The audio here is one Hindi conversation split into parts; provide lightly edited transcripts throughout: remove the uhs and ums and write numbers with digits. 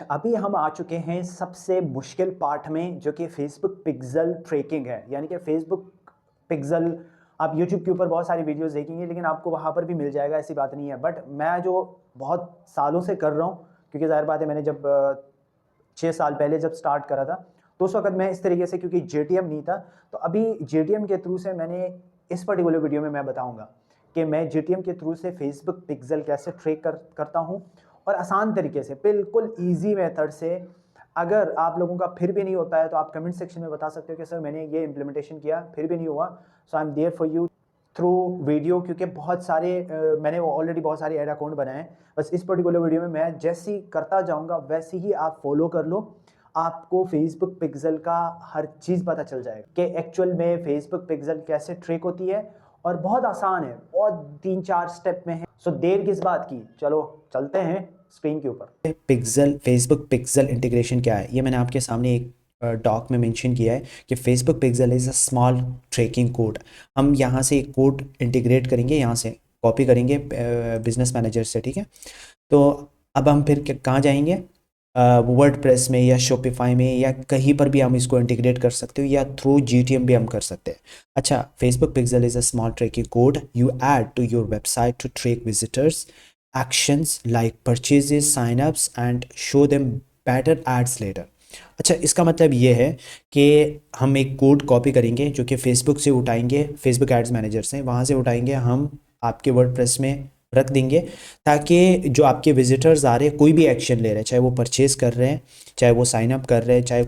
अभी हम आ चुके हैं सबसे मुश्किल पार्ट में जो कि फेसबुक पिक्सल ट्रैकिंग है। यानी कि फेसबुक पिक्सल आप यूट्यूब के ऊपर बहुत सारी वीडियोस देखेंगे, लेकिन आपको वहाँ पर भी मिल जाएगा, ऐसी बात नहीं है। बट मैं जो बहुत सालों से कर रहा हूँ, क्योंकि ज़ाहिर बात है मैंने जब 6 साल पहले जब स्टार्ट करा था, तो उस वक्त मैं इस तरीके से, क्योंकि जेटीएम नहीं था, तो अभी जेटीएम के थ्रू से मैंने इस पर्टिकुलर वीडियो में मैं बताऊँगा कि मैं जेटीएम के थ्रू से फेसबुक पिक्सल कैसे ट्रैक करता हूँ, और आसान तरीके से, बिल्कुल ईजी मेथड से। अगर आप लोगों का फिर भी नहीं होता है तो आप कमेंट सेक्शन में बता सकते हो कि सर मैंने ये इम्प्लीमेंटेशन किया, फिर भी नहीं हुआ, so I am there for you through video. क्योंकि बहुत सारे मैंने ऑलरेडी बहुत सारे ऐड अकाउंट बनाए हैं। बस इस पर्टिकुलर वीडियो में मैं जैसी करता जाऊंगा वैसे ही आप फॉलो कर लो, आपको फेसबुक पिक्सल का हर चीज़ पता चल जाएगा कि एक्चुअल में फेसबुक पिक्सल कैसे ट्रैक होती है। और बहुत आसान है, बहुत 3-4 स्टेप में है। सो देर किस बात की, चलो चलते हैं स्क्रीन के ऊपर। पिक्सल फेसबुक पिक्सल इंटीग्रेशन क्या है, ये मैंने आपके सामने एक डॉक में मेंशन किया है कि Facebook pixel is a small tracking code. हम यहाँ से एक कोड इंटीग्रेट करेंगे, यहाँ से कॉपी करेंगे बिजनेस मैनेजर से, ठीक है। तो अब हम फिर कहाँ जाएंगे, वर्डप्रेस में या शॉपिफाई में या कहीं पर भी हम इसको इंटीग्रेट कर सकते हो, या थ्रू जीटीएम भी हम कर सकते हैं। अच्छा, Facebook pixel is a small tracking code you add to your website to track visitors actions like purchases, sign-ups and show them better ads later। अच्छा, इसका मतलब ये है कि हम एक कोड कॉपी करेंगे जो कि फेसबुक से उठाएंगे, फेसबुक एड्स मैनेजर से, वहाँ से उठाएंगे, हम आपके वर्डप्रेस में रख देंगे, ताकि जो आपके विजिटर्स आ रहे हैं कोई भी एक्शन ले रहे हैं, चाहे वो परचेज कर रहे हैं, चाहे वो साइन अप कर रहे हैं, चाहे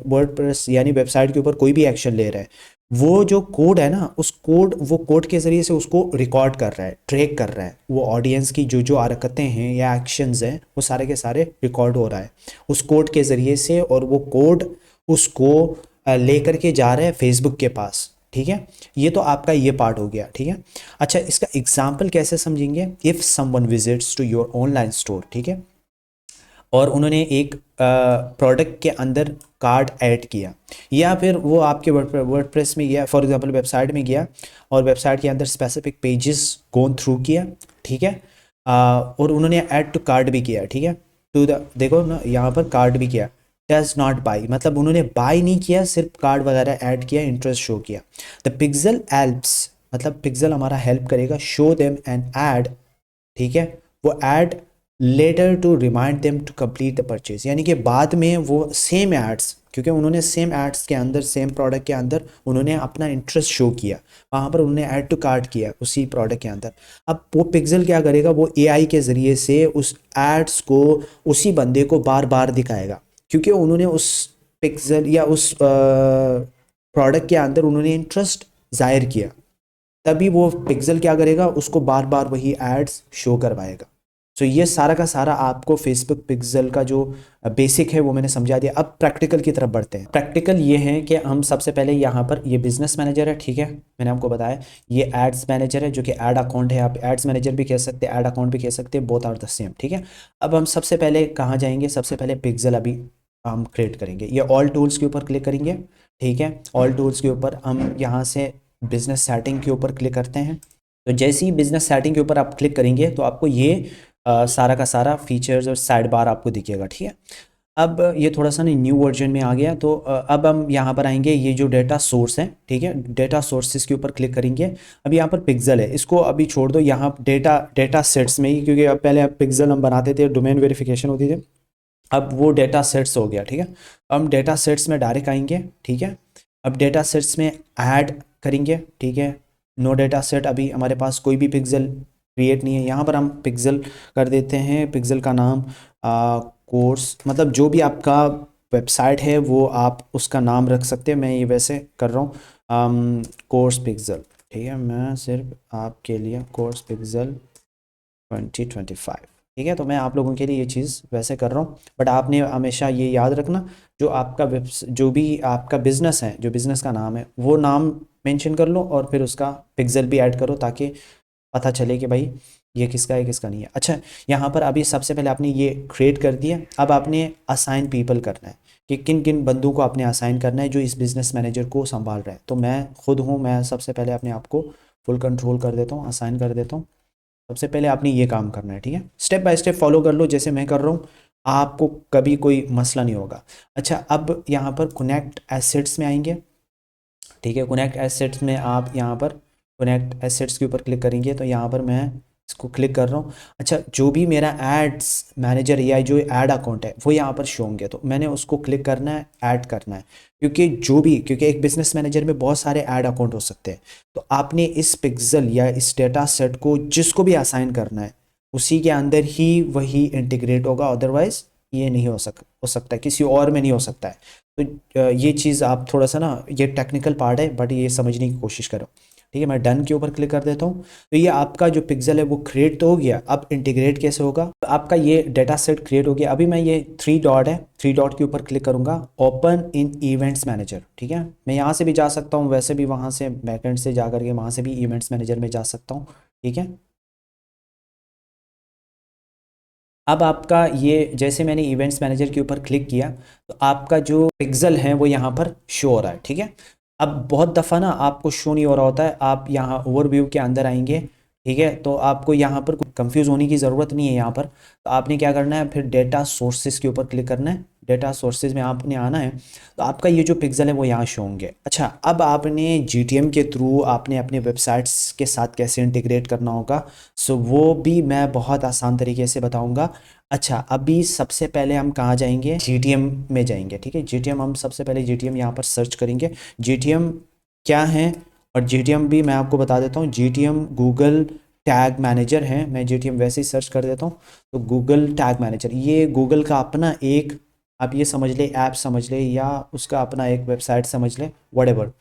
वर्डप्रेस यानी वेबसाइट के ऊपर कोई भी एक्शन ले रहे हैं, वो जो कोड है ना, वो कोड के ज़रिए से उसको रिकॉर्ड कर रहा है, ट्रैक कर रहा है। वो ऑडियंस की जो जो हरकतें हैं या एक्शंस हैं वो सारे के सारे रिकॉर्ड हो रहा है उस कोड के ज़रिए से, और वो कोड उसको लेकर के जा रहा है फेसबुक के पास, ठीक है। ये तो आपका ये पार्ट हो गया, ठीक है। अच्छा, इसका एग्जाम्पल कैसे समझेंगे, if someone visits to your online store, ठीक है, और उन्होंने एक प्रोडक्ट के अंदर कार्ड ऐड किया, या फिर वो आपके वर्डप्रेस में गया, फॉर एग्जांपल वेबसाइट में गया, और वेबसाइट के अंदर स्पेसिफिक पेजेस गोन थ्रू किया, ठीक है, और उन्होंने ऐड टू कार्ड भी किया, ठीक है। टू द देखो ना, यहाँ पर कार्ड भी किया, डज नॉट बाई, मतलब उन्होंने बाई नहीं किया, सिर्फ कार्ड वगैरह ऐड किया, इंटरेस्ट शो किया। द पिक्सल हेल्प्स, मतलब पिक्सल हमारा हेल्प करेगा, शो देम एंड ऐड, ठीक है, वो ad later to remind them to complete the purchase, यानी कि बाद में वो सेम एड्स, क्योंकि उन्होंने सेम एड्स के अंदर, सेम प्रोडक्ट के अंदर उन्होंने अपना इंटरेस्ट शो किया, वहाँ पर उन्होंने ऐड टू कार्ट किया उसी प्रोडक्ट के अंदर। अब वो पिक्सल क्या करेगा, वो एआई के ज़रिए से उस एड्स को उसी बंदे को बार बार दिखाएगा, क्योंकि उन्होंने उस पिक्सल या उस प्रोडक्ट के अंदर उन्होंने इंटरेस्ट जाहिर किया, तभी वो पिक्सल क्या करेगा, उसको बार बार वही एड्स शो करवाएगा। तो ये सारा का सारा आपको फेसबुक पिक्सल का जो बेसिक है वो मैंने समझा दिया। अब प्रैक्टिकल की तरफ बढ़ते हैं। प्रैक्टिकल ये है कि हम सबसे पहले यहाँ पर, ये बिजनेस मैनेजर है, ठीक है, मैंने आपको बताया। ये एड्स मैनेजर है जो कि एड अकाउंट है, आप एड्स मैनेजर भी कह सकते हैं, एड अकाउंट भी कह सकते हैं, बोथ आर द सेम, ठीक है। अब हम सबसे पहले कहाँ जाएंगे, सबसे पहले पिक्सल अभी हम क्रिएट करेंगे। ये ऑल टूल्स के ऊपर क्लिक करेंगे, ठीक है। ऑल टूल्स के ऊपर हम यहाँ से बिजनेस सेटिंग के ऊपर क्लिक करते हैं। तो जैसे ही बिजनेस सेटिंग के ऊपर आप क्लिक करेंगे तो आपको ये सारा का सारा फीचर्स और साइड बार आपको दिखेगा, ठीक है। अब ये थोड़ा सा न्यू वर्जन में आ गया, तो अब हम यहाँ पर आएंगे, ये जो डेटा सोर्स है, ठीक है, डेटा सोर्सेज के ऊपर क्लिक करेंगे। अब यहाँ पर पिक्सल है, इसको अभी छोड़ दो, यहाँ डेटा सेट्स में ही, क्योंकि अब पहले पिक्सल हम बनाते थे, डोमेन वेरिफिकेशन होती थी, अब वो डेटा सेट्स हो गया, ठीक है। हम डेटा सेट्स में डायरेक्ट आएंगे, ठीक है। अब डेटा सेट्स में ऐड करेंगे, ठीक है। नो डेटा सेट, अभी हमारे पास कोई भी पिक्सल क्रिएट नहीं है, यहाँ पर हम पिक्सल कर देते हैं, पिक्सल का नाम कोर्स, मतलब जो भी आपका वेबसाइट है वो आप उसका नाम रख सकते हैं, मैं ये वैसे कर रहा हूँ कोर्स पिक्सल, ठीक है, मैं सिर्फ आपके लिए कोर्स पिक्सल 2025, ठीक है। तो मैं आप लोगों के लिए ये चीज़ वैसे कर रहा हूँ, बट आपने हमेशा ये याद रखना, जो आपका जो भी आपका बिज़नेस है, जो बिज़नेस का नाम है, वो नाम मेंशन कर लो, और फिर उसका पिक्सल भी ऐड करो, ताकि पता चले कि भाई ये किसका है, किसका नहीं है। अच्छा, यहाँ पर अभी सबसे पहले आपने ये क्रिएट कर दिया, अब आपने असाइन पीपल करना है कि किन किन बंदों को आपने असाइन करना है जो इस बिज़नेस मैनेजर को संभाल रहा है। तो मैं खुद हूँ, मैं सबसे पहले अपने आप को फुल कंट्रोल कर देता हूँ, असाइन कर देता हूँ। सबसे पहले आपने ये काम करना है, ठीक है, स्टेप बाय स्टेप फॉलो कर लो जैसे मैं कर रहा हूँ। आपको कभी कोई मसला नहीं होगा। अच्छा, अब यहाँ पर कनेक्ट एसेट्स में आएंगे, ठीक है। कनेक्ट एसेट्स में आप यहाँ पर कनेक्ट एसेट्स के ऊपर क्लिक करेंगे तो यहाँ पर मैं इसको क्लिक कर रहा हूँ। अच्छा, जो भी मेरा एड्स मैनेजर या जो ऐड अकाउंट है वो यहाँ पर शो होंगे, तो मैंने उसको क्लिक करना है, ऐड करना है, क्योंकि एक बिजनेस मैनेजर में बहुत सारे ऐड अकाउंट हो सकते हैं। तो आपने इस पिक्सल या इस डेटा सेट को जिसको भी असाइन करना है उसी के अंदर ही वही इंटीग्रेट होगा, अदरवाइज ये नहीं हो सकता है, किसी और में नहीं हो सकता है। तो ये चीज़ आप थोड़ा सा ना, ये टेक्निकल पार्ट है बट ये समझने की कोशिश करो, ठीक है। मैं डन के ऊपर क्लिक कर देता हूँ। तो ये आपका जो पिक्सल है वो क्रिएट तो हो गया। अब इंटीग्रेट कैसे होगा? तो आपका ये डेटा सेट क्रिएट हो गया। अभी मैं ये 3 डॉट है, 3 डॉट के ऊपर क्लिक करूँगा, ओपन इन इवेंट्स मैनेजर, ठीक है। मैं यहाँ से भी जा सकता हूँ, वैसे भी वहाँ से बैकएंड से जा करके वहाँ से भी इवेंट्स मैनेजर में जा सकता हूँ, ठीक है। अब आपका ये जैसे मैंने इवेंट्स मैनेजर के ऊपर क्लिक किया तो आपका जो पिक्सल है वो यहाँ पर शो हो रहा है, ठीक है। अब बहुत दफ़ा ना आपको शो नहीं हो रहा होता है, आप यहाँ ओवरव्यू के अंदर आएंगे, ठीक है। तो आपको यहाँ पर कंफ्यूज होने की ज़रूरत नहीं है। यहाँ पर तो आपने क्या करना है, फिर डेटा सोर्सेज के ऊपर क्लिक करना है। डेटा सोर्सेज में आपने आना है तो आपका ये जो पिक्सल है वो यहाँ शो होंगे। अच्छा, अब आपने GTM के थ्रू आपने अपने वेबसाइट्स के साथ कैसे इंटीग्रेट करना होगा, सो वो भी मैं बहुत आसान तरीके से बताऊंगा। अच्छा, अभी सबसे पहले हम कहाँ जाएंगे, GTM में जाएंगे, ठीक है। GTM हम सबसे पहले GTM यहाँ पर सर्च करेंगे। GTM क्या है, और GTM भी मैं आपको बता देता हूँ। GTM गूगल टैग मैनेजर है। मैं GTM वैसे ही सर्च कर देता हूँ। तो गूगल टैग मैनेजर ये गूगल का अपना एक, आप ये समझ ले ऐप समझ ले या उसका अपना एक वेबसाइट समझ ले, व्हाटएवर,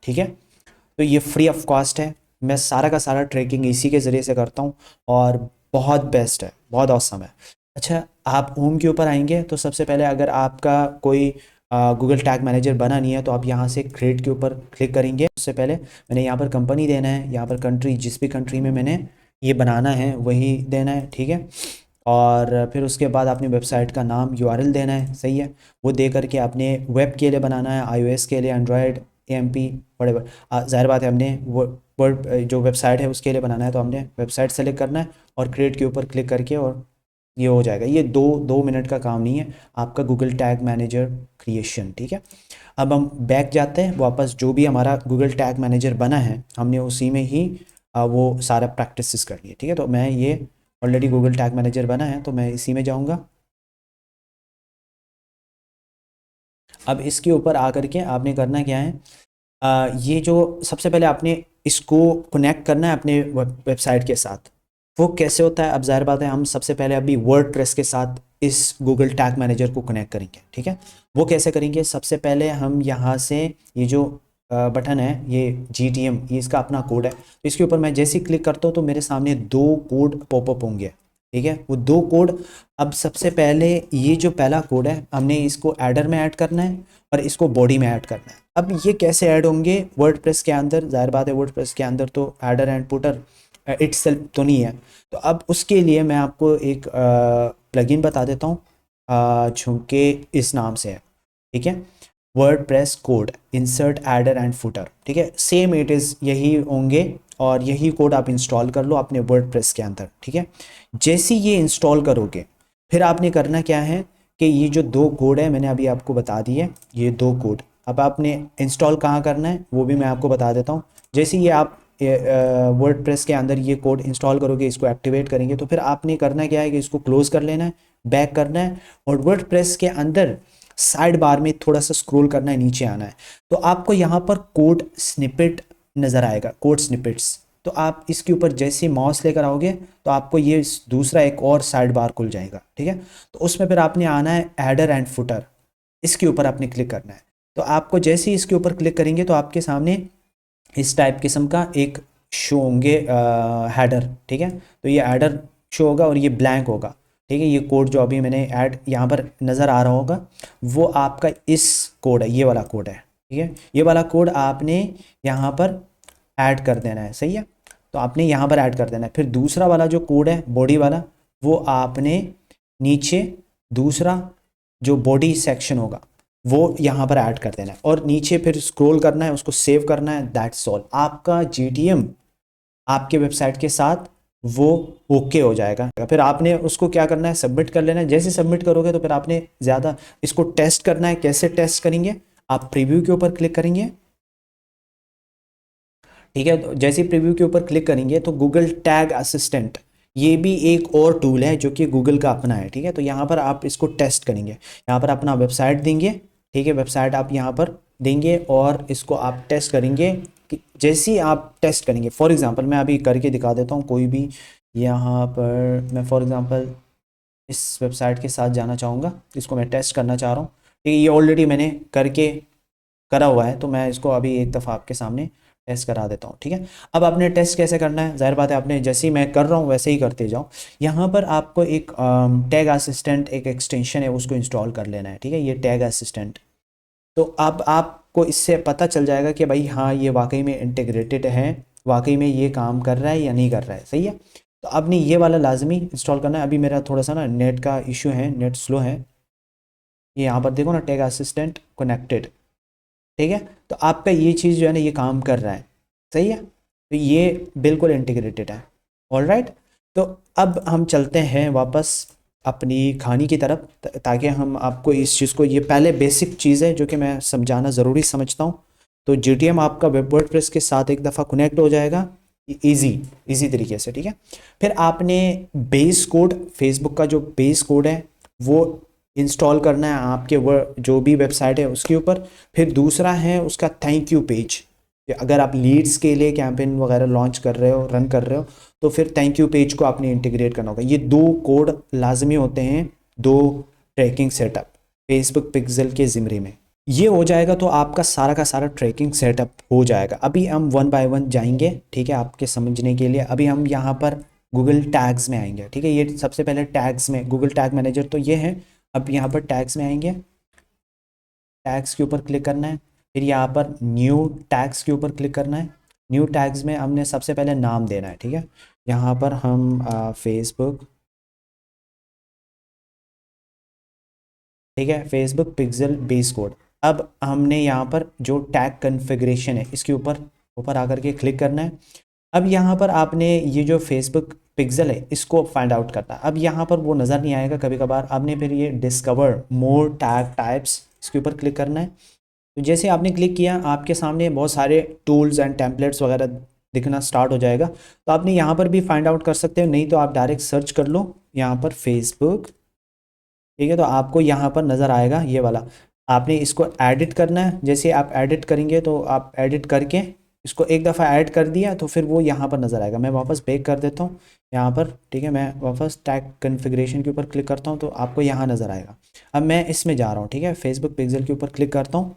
ठीक है। तो ये फ्री ऑफ कॉस्ट है। मैं सारा का सारा ट्रैकिंग इसी के ज़रिए से करता हूँ और बहुत बेस्ट है, बहुत औसम है। अच्छा, आप होम के ऊपर आएंगे तो सबसे पहले अगर आपका कोई गूगल टैग मैनेजर बना नहीं है तो आप यहाँ से क्रिएट के ऊपर क्लिक करेंगे। उससे पहले मैंने यहाँ पर कंपनी देना है, यहाँ पर कंट्री, जिस भी कंट्री में मैंने ये बनाना है वही देना है, ठीक है। और फिर उसके बाद आपने वेबसाइट का नाम URL देना है, सही है। वो दे करके आपने वेब के लिए बनाना है, iOS के लिए, एंड्रॉयड, AMP, वटेवर। ज़ाहिर बात है हमने वो वर्ड जो वेबसाइट है उसके लिए बनाना है तो हमने वेबसाइट सेलेक्ट करना है और क्रिएट के ऊपर क्लिक करके और ये हो जाएगा। ये दो मिनट का काम नहीं है, आपका गूगल टैग मैनेजर क्रिएशन, ठीक है। अब हम बैक जाते हैं वापस, जो भी हमारा गूगल टैग मैनेजर बना है हमने उसी में ही वो सारा प्रैक्टिस करनी है, ठीक है। तो मैं ये ऑलरेडी गूगल टैग मैनेजर बना है तो मैं इसी में जाऊंगा। अब इसके ऊपर आकर के आपने करना क्या है, ये जो सबसे पहले आपने इसको कनेक्ट करना है अपने वेबसाइट के साथ। वो कैसे होता है, अब जाहिर बात है हम सबसे पहले अभी वर्डप्रेस के साथ इस गूगल टैग मैनेजर को कनेक्ट करेंगे, ठीक है। वो कैसे करेंगे, सबसे पहले हम यहाँ से ये जो बटन है ये GTM, ये इसका अपना कोड है। तो इसके ऊपर मैं जैसे ही क्लिक करता हूँ तो मेरे सामने 2 कोड पॉपअप होंगे, ठीक है। वो 2 कोड, अब सबसे पहले ये जो पहला कोड है हमने इसको एडर में ऐड करना है और इसको बॉडी में ऐड करना है। अब ये कैसे ऐड होंगे वर्डप्रेस के अंदर, जाहिर बात है वर्डप्रेस के अंदर तो एडर एंड पुटर इटसेल्फ तो नहीं है। तो अब उसके लिए मैं आपको एक प्लगइन बता देता हूँ जो कि इस नाम से है, ठीक है। WordPress code insert adder and footer, ठीक है। सेम इट इज़ यही होंगे और यही कोड आप इंस्टॉल कर लो अपने वर्डप्रेस के अंदर, ठीक है। जैसे ये इंस्टॉल करोगे फिर आपने करना क्या है कि ये जो 2 कोड है मैंने अभी आपको बता दिए, ये 2 कोड अब आपने इंस्टॉल कहाँ करना है वो भी मैं आपको बता देता हूँ। जैसे ये आप वर्डप्रेस के अंदर ये कोड इंस्टॉल करोगे, इसको एक्टिवेट करेंगे तो फिर आपने करना क्या है कि इसको क्लोज कर लेना है, बैक करना है और वर्डप्रेस के अंदर साइड बार में थोड़ा सा स्क्रॉल करना है, नीचे आना है। तो आपको यहाँ पर कोड स्निपेट नज़र आएगा, कोड स्निपेट्स। तो आप इसके ऊपर जैसे माउस लेकर आओगे तो आपको ये दूसरा एक और साइड बार खुल जाएगा, ठीक है। तो उसमें फिर आपने आना है एडर एंड फुटर, इसके ऊपर आपने क्लिक करना है। तो आपको जैसे ही इसके ऊपर क्लिक करेंगे तो आपके सामने इस टाइप किस्म का एक शो होंगे हेडर, ठीक है। तो ये हेडर शो होगा और ये ब्लैंक होगा, ठीक है। ये कोड जो अभी मैंने ऐड यहाँ पर नज़र आ रहा होगा वो आपका इस कोड है, ये वाला कोड है, ठीक है। ये वाला कोड आपने यहाँ पर ऐड कर देना है, सही है। तो आपने यहाँ पर ऐड कर देना है। फिर दूसरा वाला जो कोड है बॉडी वाला वो आपने नीचे दूसरा जो बॉडी सेक्शन होगा वो यहाँ पर ऐड कर देना है और नीचे फिर स्क्रॉल करना है, उसको सेव करना है, दैट्स ऑल। आपका GTM आपके वेबसाइट के साथ वो ओके हो जाएगा। फिर आपने उसको क्या करना है, सबमिट कर लेना है। जैसे सबमिट करोगे तो फिर आपने ज़्यादा इसको टेस्ट करना है। कैसे टेस्ट करेंगे, आप प्रीव्यू के ऊपर क्लिक करेंगे, ठीक है। तो जैसे प्रीव्यू के ऊपर क्लिक करेंगे तो गूगल टैग असिस्टेंट, ये भी एक और टूल है जो कि गूगल का अपना है, ठीक है। तो यहाँ पर आप इसको टेस्ट करेंगे, यहाँ पर अपना वेबसाइट देंगे, ठीक है। वेबसाइट आप यहाँ पर देंगे और इसको आप टेस्ट करेंगे कि जैसे ही आप टेस्ट करेंगे, फॉर एग्जांपल मैं अभी करके दिखा देता हूँ कोई भी। यहाँ पर मैं फॉर एग्जांपल इस वेबसाइट के साथ जाना चाहूँगा, इसको मैं टेस्ट करना चाह रहा हूँ, ठीक है। ये ऑलरेडी मैंने करके करा हुआ है, तो मैं इसको अभी एक दफ़ा आपके सामने टेस्ट करा देता हूँ, ठीक है। अब आपने टेस्ट कैसे करना है, ज़ाहिर बात है आपने जैसे ही मैं कर रहा हूँ वैसे ही करते जाओ। यहाँ पर आपको एक टैग असिस्टेंट एक एक्सटेंशन है, उसको इंस्टॉल कर लेना है, ठीक है। ये टैग असिस्टेंट, तो अब आपको इससे पता चल जाएगा कि भाई हाँ ये वाकई में इंटीग्रेटेड है, वाकई में ये काम कर रहा है या नहीं कर रहा है, सही है। तो आपने ये वाला लाजमी इंस्टॉल करना है। अभी मेरा थोड़ा सा ना नेट का इशू है, नेट स्लो है। ये यहाँ पर देखो ना, टैग असिस्टेंट कनेक्टेड, ठीक है। तो आपका ये चीज़ जो है ना ये काम कर रहा है, सही है। तो ये बिल्कुल इंटीग्रेटेड है, ऑलराइट। तो अब हम चलते हैं वापस अपनी कहानी की तरफ, ताकि हम आपको इस चीज़ को, ये पहले बेसिक चीज़ है जो कि मैं समझाना ज़रूरी समझता हूँ। तो GTM आपका वेब वर्डप्रेस के साथ एक दफ़ा कनेक्ट हो जाएगा इजी तरीके से, ठीक है। फिर आपने बेस कोड, फेसबुक का जो बेस कोड है वो इंस्टॉल करना है आपके वो जो भी वेबसाइट है उसके ऊपर। फिर दूसरा है उसका थैंक यू पेज, अगर आप लीड्स के लिए कैंपेन वगैरह लॉन्च कर रहे हो, रन कर रहे हो, तो फिर थैंक यू पेज को आपने इंटीग्रेट करना होगा। ये दो कोड लाजमी होते हैं, दो ट्रैकिंग सेटअप फेसबुक पिक्सल के ज़िम्मे में। ये हो जाएगा तो आपका सारा का सारा ट्रैकिंग सेटअप हो जाएगा। अभी हम वन बाय वन जाएंगे, ठीक है, आपके समझने के लिए। अभी हम यहाँ पर गूगल टैग्स में आएंगे, ठीक है। ये सबसे पहले टैग्स में गूगल टैग मैनेजर तो ये है। अब यहाँ पर टैग्स में आएंगे, टैग्स के ऊपर क्लिक करना है। फिर यहाँ पर न्यू टैग्स के ऊपर क्लिक करना है। न्यू टैग्स में हमने सबसे पहले नाम देना है, ठीक है। यहाँ पर हम फेसबुक, ठीक है, फेसबुक पिक्सल बेस कोड। अब हमने यहाँ पर जो टैग कन्फिग्रेशन है इसके ऊपर ऊपर आकर के क्लिक करना है। अब यहाँ पर आपने ये जो फेसबुक पिक्सल है इसको फाइंड आउट करना है। अब यहाँ पर वो नज़र नहीं आएगा कभी कभार, आपने फिर ये डिस्कवर मोर टैग टाइप्स इसके ऊपर क्लिक करना है। तो जैसे आपने क्लिक किया आपके सामने बहुत सारे टूल्स एंड टेम्पलेट्स वगैरह दिखना स्टार्ट हो जाएगा। तो आपने यहाँ पर भी फाइंड आउट कर सकते हो, नहीं तो आप डायरेक्ट सर्च कर लो यहाँ पर फेसबुक, ठीक है। तो आपको यहाँ पर नज़र आएगा ये वाला, आपने इसको एडिट करना है। जैसे आप एडिट करेंगे तो आप एडिट करके इसको एक दफ़ा ऐड कर दिया तो फिर वो यहाँ पर नज़र आएगा। मैं वापस बैक कर देता हूँ यहाँ पर, ठीक है। मैं वापस टैग कन्फिग्रेशन के ऊपर क्लिक करता हूँ तो आपको यहाँ नज़र आएगा। अब मैं इसमें जा रहा हूँ, ठीक है, फेसबुक पिक्सल के ऊपर क्लिक करता हूँ।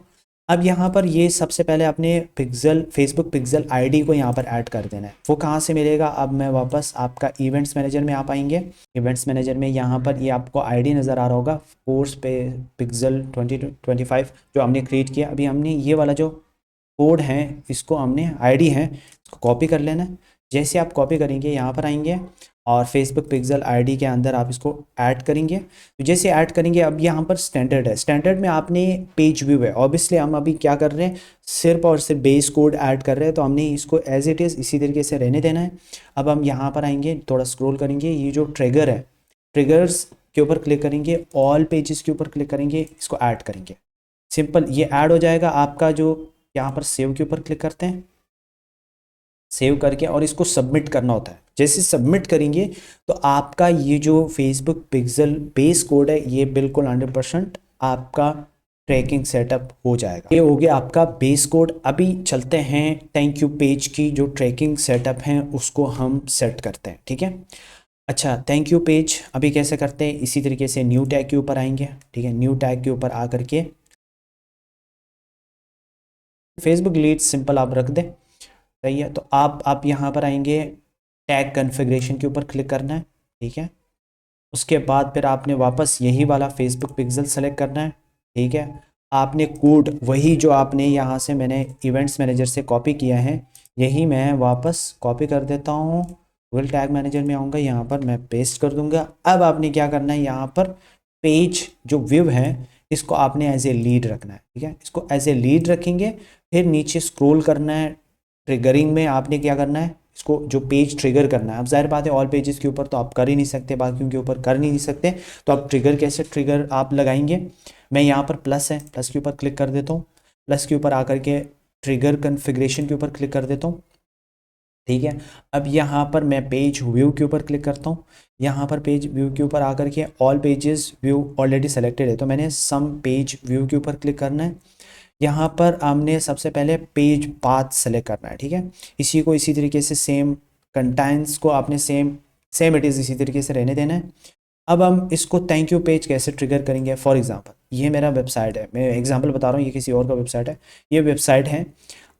अब यहाँ पर ये सबसे पहले अपने पिक्सल फेसबुक पिक्सल आईडी को यहाँ पर ऐड कर देना है। वो कहाँ से मिलेगा, अब मैं वापस आपका इवेंट्स मैनेजर में आप आएंगे। इवेंट्स मैनेजर में यहाँ पर ये आपको आईडी नज़र आ रहा होगा, कोर्स पे पिक्सल 2025 जो हमने क्रिएट किया। अभी हमने ये वाला जो कोड है इसको हमने आईडी है इसको कॉपी कर लेना है। जैसे आप कॉपी करेंगे यहाँ पर आएंगे और फेसबुक पिक्सल आईडी के अंदर आप इसको ऐड करेंगे। तो जैसे ऐड करेंगे अब यहाँ पर स्टैंडर्ड है, स्टैंडर्ड में आपने पेज व्यू है। ऑब्वियसली हम अभी क्या कर रहे हैं, सिर्फ और सिर्फ बेस कोड ऐड कर रहे हैं, तो हमने इसको एज इट इज़ इसी तरीके से रहने देना है। अब हम यहाँ पर आएंगे, थोड़ा स्क्रॉल करेंगे, ये जो ट्रिगर है ट्रिगर्स के ऊपर क्लिक करेंगे, ऑल पेजेस के ऊपर क्लिक करेंगे, इसको ऐड करेंगे। सिंपल ये ऐड हो जाएगा आपका। जो यहाँ पर सेव के ऊपर क्लिक करते हैं, सेव करके और इसको सबमिट करना होता है। जैसे सबमिट करेंगे तो आपका ये जो फेसबुक पिक्सल बेस कोड है ये बिल्कुल 100% आपका ट्रैकिंग सेटअप हो जाएगा। ये हो गया आपका बेस कोड। अभी चलते हैं थैंक यू पेज की जो ट्रैकिंग सेटअप है उसको हम सेट करते हैं, ठीक है। अच्छा, थैंक यू पेज अभी कैसे करते हैं, इसी तरीके से न्यू टैग के ऊपर आएंगे, ठीक है। न्यू टैग के ऊपर आकर के फेसबुक लीड्स सिंपल आप रख दें, सही है। तो आप यहाँ पर आएंगे, टैग कन्फिग्रेशन के ऊपर क्लिक करना है, ठीक है। उसके बाद फिर आपने वापस यही वाला फेसबुक पिक्सल सेलेक्ट करना है, ठीक है। आपने कोड वही जो आपने यहाँ से मैंने इवेंट्स मैनेजर से कॉपी किया है यही मैं वापस कॉपी कर देता हूँ। गूगल टैग मैनेजर में आऊँगा, यहाँ पर मैं पेस्ट कर दूँगा। अब आपने क्या करना है, यहाँ पर पेज जो व्यू है इसको आपने एज ए लीड रखना है, ठीक है। इसको एज ए लीड रखेंगे। फिर नीचे स्क्रॉल करना है, ट्रिगरिंग में आपने क्या करना है, इसको जो पेज ट्रिगर करना है। अब जाहिर बात है ऑल पेजेस के ऊपर तो आप कर ही नहीं सकते, बाकियों के ऊपर कर नहीं सकते, तो आप ट्रिगर कैसे ट्रिगर आप लगाएंगे। मैं यहाँ पर प्लस है, प्लस के ऊपर क्लिक कर देता हूँ, प्लस के ऊपर आकर के ट्रिगर कन्फिग्रेशन के ऊपर क्लिक कर देता हूँ, ठीक है। अब यहाँ पर मैं पेज व्यू के ऊपर क्लिक करता हूँ, यहाँ पर पेज व्यू के ऊपर आकर के all pages view already selected है, तो मैंने सम पेज व्यू के ऊपर क्लिक करना है। यहाँ पर हमने सबसे पहले पेज पाथ सेलेक्ट करना है, ठीक है। इसी को इसी तरीके से सेम कंटेंट्स को आपने सेम इट इज़ इसी तरीके से रहने देना है। अब हम इसको थैंक यू पेज कैसे ट्रिगर करेंगे। फॉर एग्जांपल ये मेरा वेबसाइट है, मैं एग्जांपल बता रहा हूँ, ये किसी और का वेबसाइट है, ये वेबसाइट है।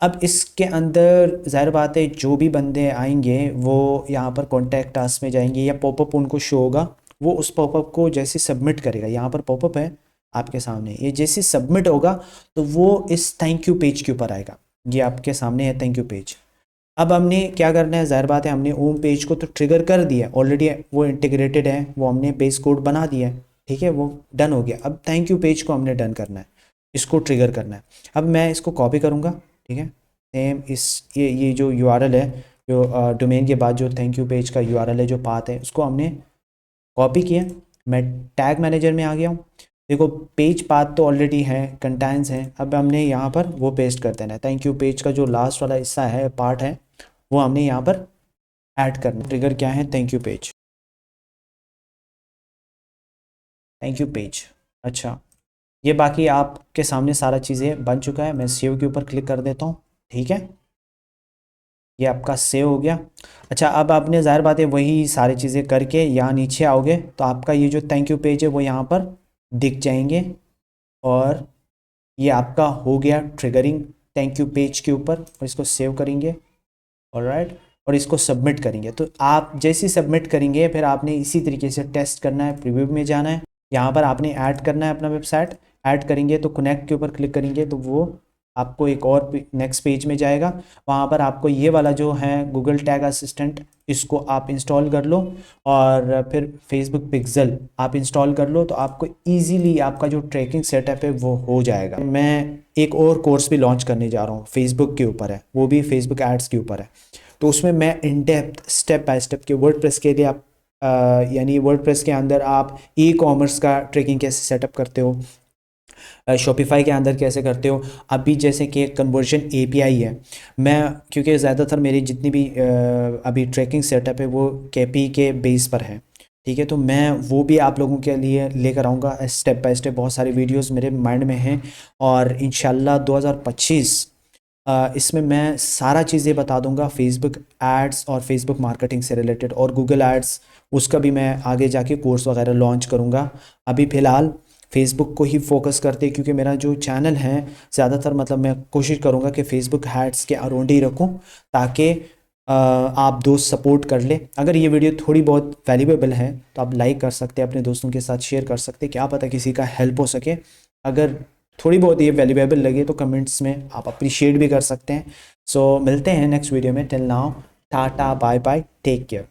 अब इसके अंदर जाहिर बात है जो भी बंदे आएंगे वो यहाँ पर कॉन्टैक्ट टास्क में जाएंगे या पॉपअप उनको शो होगा, वो उस पॉपअप को जैसे सबमिट करेगा, यहाँ पर पॉपअप है आपके सामने, ये जैसे सबमिट होगा तो वो इस थैंक यू पेज के ऊपर आएगा। ये आपके सामने है थैंक यू पेज। अब हमने क्या करना है, जाहिर बात है हमने होम पेज को तो ट्रिगर कर दिया ऑलरेडी, वो इंटीग्रेटेड है, वो हमने बेस कोड बना दिया है, ठीक है, वो डन हो गया। अब थैंक यू पेज को हमने डन करना है, इसको ट्रिगर करना है। अब मैं इसको कॉपी करूँगा, ठीक है, सेम ये जो यूआरएल है, जो डोमेन के बाद जो थैंक यू पेज का यूआरएल है, जो पाथ है, उसको हमने कॉपी किया। मैं टैग मैनेजर में आ गया हूँ, देखो पेज पाथ तो ऑलरेडी है, कंटेंट्स हैं, अब हमने यहाँ पर वो पेस्ट कर देना है। थैंक यू पेज का जो लास्ट वाला हिस्सा है, पार्ट है, वो हमने यहाँ पर ऐड करना। ट्रिगर क्या है, thank you page, thank you page. अच्छा, ये बाकी आपके सामने सारा चीज़ें बन चुका है। मैं सेव के ऊपर क्लिक कर देता हूँ, ठीक है, ये आपका सेव हो गया। अच्छा, अब आपने जाहिर बात है वही सारी चीज़ें करके यहाँ नीचे आओगे तो आपका ये जो थैंक यू पेज है वो यहाँ पर दिख जाएंगे, और ये आपका हो गया ट्रिगरिंग थैंक यू पेज के ऊपर। और इसको सेव करेंगे, ऑलराइट, और इसको सबमिट करेंगे। तो आप जैसे ही सबमिट करेंगे फिर आपने इसी तरीके से टेस्ट करना है, प्रीव्यू में जाना है, यहाँ पर आपने ऐड करना है अपना वेबसाइट। ऐड करेंगे तो कनेक्ट के ऊपर क्लिक करेंगे तो वो आपको एक और नेक्स्ट पेज में जाएगा। वहाँ पर आपको ये वाला जो है गूगल टैग असिस्टेंट, इसको आप इंस्टॉल कर लो, और फिर फेसबुक पिक्सल आप इंस्टॉल कर लो, तो आपको इजीली आपका जो ट्रैकिंग सेटअप है वो हो जाएगा। मैं एक और कोर्स भी लॉन्च करने जा रहा हूँ, फेसबुक के ऊपर है, वो भी फेसबुक एड्स के ऊपर है। तो उसमें मैं in depth step by step के वर्डप्रेस के लिए आप यानी वर्डप्रेस के अंदर आप ई कॉमर्स का ट्रैकिंग कैसे सेटअप करते हो, शॉपिफाई के अंदर कैसे करते हो। अभी जैसे कि कन्वर्जन एपीआई है, मैं क्योंकि ज़्यादातर मेरी जितनी भी अभी ट्रैकिंग सेटअप है वो केपी के बेस पर है, ठीक है, तो मैं वो भी आप लोगों के लिए लेकर आऊँगा स्टेप बाय स्टेप। बहुत सारी वीडियोस मेरे माइंड में हैं, और इंशाल्लाह 2025 इसमें मैं सारा चीज़ें बता दूंगा, फेसबुक एड्स और फेसबुक मार्केटिंग से रिलेटेड, और गूगल एड्स उसका भी मैं आगे जाके कोर्स वगैरह लॉन्च करूंगा। अभी फ़िलहाल फेसबुक को ही फोकस करते, क्योंकि मेरा जो चैनल है ज़्यादातर मतलब मैं कोशिश करूंगा कि फेसबुक एड्स के अराउंड ही रखूं, ताकि आप दोस्त सपोर्ट कर ले। अगर ये वीडियो थोड़ी बहुत वैल्यूएबल है तो आप लाइक कर सकते हैं, अपने दोस्तों के साथ शेयर कर सकते हैं, क्या पता किसी का हेल्प हो सके। अगर थोड़ी बहुत ये वैल्यूएबल लगे तो कमेंट्स में आप अप्रिशिएट भी कर सकते हैं। सो मिलते हैं नेक्स्ट वीडियो में, till now tata bye bye, take care.